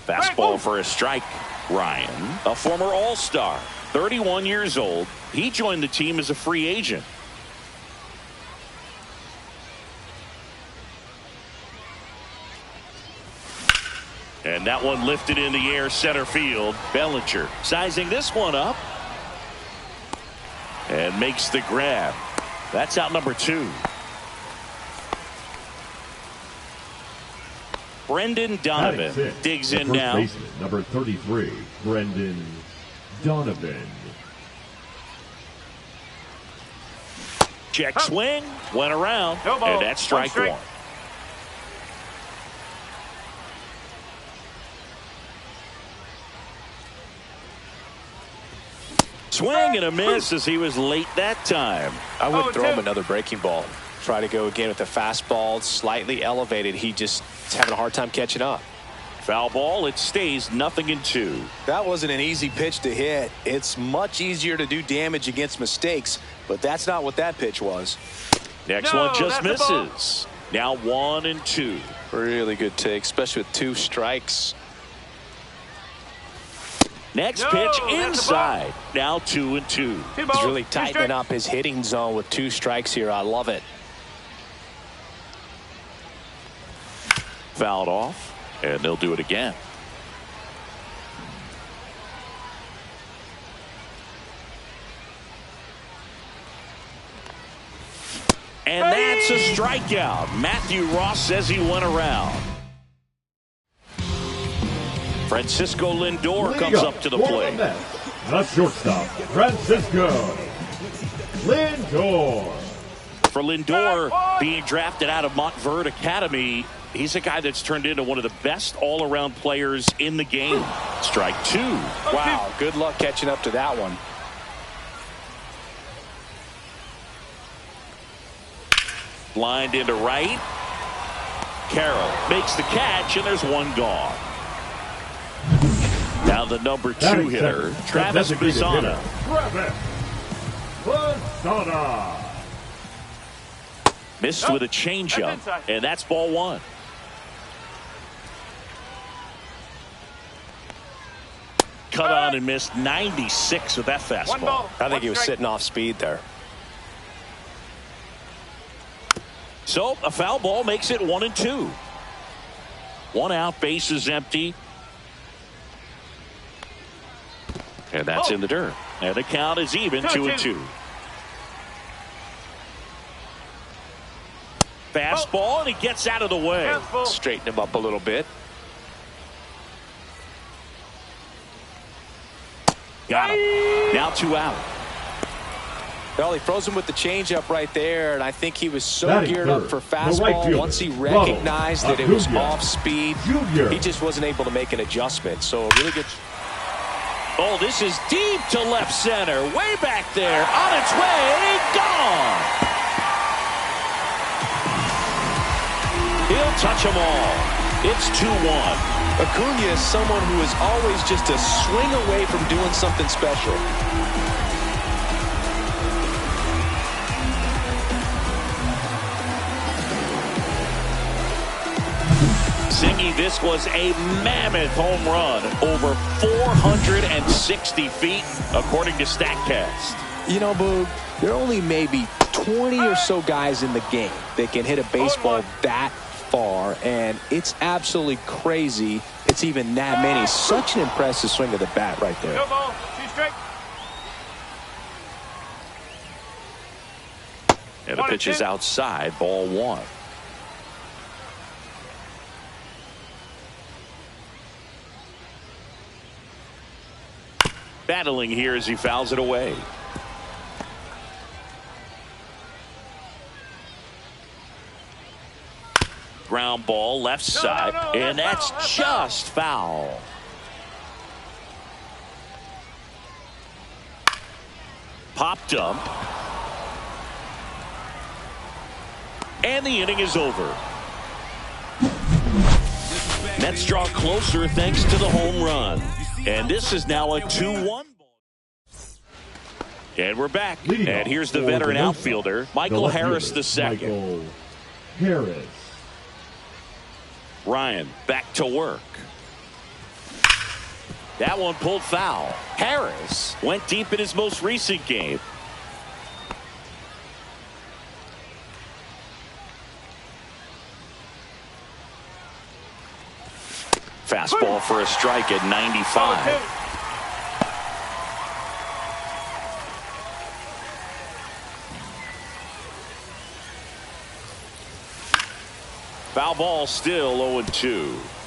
Speaker 2: Fastball for a strike. Ryan, a former All-Star, 31 years old. He joined the team as a free agent. And that one lifted in the air, center field. Bellinger sizing this one up. And makes the grab. That's out number 2. Brendan Donovan digs in now.
Speaker 4: Baseman, number 33, Brendan Donovan.
Speaker 2: Check swing, went around, and that's strike 1. Swing and a miss as he was late that time.
Speaker 1: I would throw him another breaking ball. Try to go again with the fastball, slightly elevated. He just is having a hard time catching up.
Speaker 2: Foul ball. It stays 0-2.
Speaker 1: That wasn't an easy pitch to hit. It's much easier to do damage against mistakes, but that's not what that pitch was.
Speaker 2: Next one just misses. Now 1-2.
Speaker 1: Really good take, especially with 2 strikes.
Speaker 2: Next pitch inside. Now 2-2.
Speaker 1: He's really tightening up his hitting zone with 2 strikes here. I love it.
Speaker 2: Fouled off, and they'll do it again. And that's a strikeout. Matthew Ross says he went around. Francisco Lindor comes up to the plate.
Speaker 4: The shortstop, Francisco Lindor.
Speaker 2: For Lindor, being drafted out of Montverde Academy, he's a guy that's turned into one of the best all-around players in the game. Strike 2.
Speaker 1: Wow, good luck catching up to that one.
Speaker 2: Lined into right. Carroll makes the catch, and there's one gone. Now the number 2 hitter, Travis Bazzana. Missed with a changeup, and that's ball 1. Cut on and missed 96 with that fastball.
Speaker 1: I think he was sitting off speed there.
Speaker 2: So a foul ball makes it 1-2. 1 out, base is empty. And that's in the dirt. And the count is even, 2-2. Fastball, and he gets out of the way.
Speaker 1: Straighten him up a little bit.
Speaker 2: Got him. Now 2 out.
Speaker 1: Well, he froze him with the changeup right there, and I think he was so
Speaker 4: Batting
Speaker 1: geared
Speaker 4: third,
Speaker 1: up for
Speaker 4: the right
Speaker 1: fastball.
Speaker 4: fielder,
Speaker 1: Once he recognized that it was
Speaker 4: Utopian.
Speaker 1: off speed,
Speaker 4: Junior.
Speaker 1: he just wasn't able to make an adjustment. So a really good.
Speaker 2: Oh, this is deep to left center. Way back there. On its way. Gone. He'll touch them all. It's 2-1.
Speaker 1: Acuna is someone who is always just a swing away from doing something special.
Speaker 2: Zingy, this was a mammoth home run. Over 460 feet, according to StatCast.
Speaker 1: You know, Boog, there are only maybe 20 or so guys in the game that can hit a baseball that far, and it's absolutely crazy it's even that many. Such an impressive swing of the bat right there.
Speaker 5: No ball, 2 strike.
Speaker 2: And the pitch is outside, ball 1. Battling here as he fouls it away. Ground ball left side, and that's just foul. Pop dump. And the inning is over. Mets draw closer thanks to the home run. And this is now a 2-1. And we're back. And here's the veteran outfielder, Michael Harris II.
Speaker 4: Michael Harris.
Speaker 2: Ryan back to work. That one pulled foul. Harris went deep in his most recent game. Fastball for a strike at 95. Foul ball, still 0-2.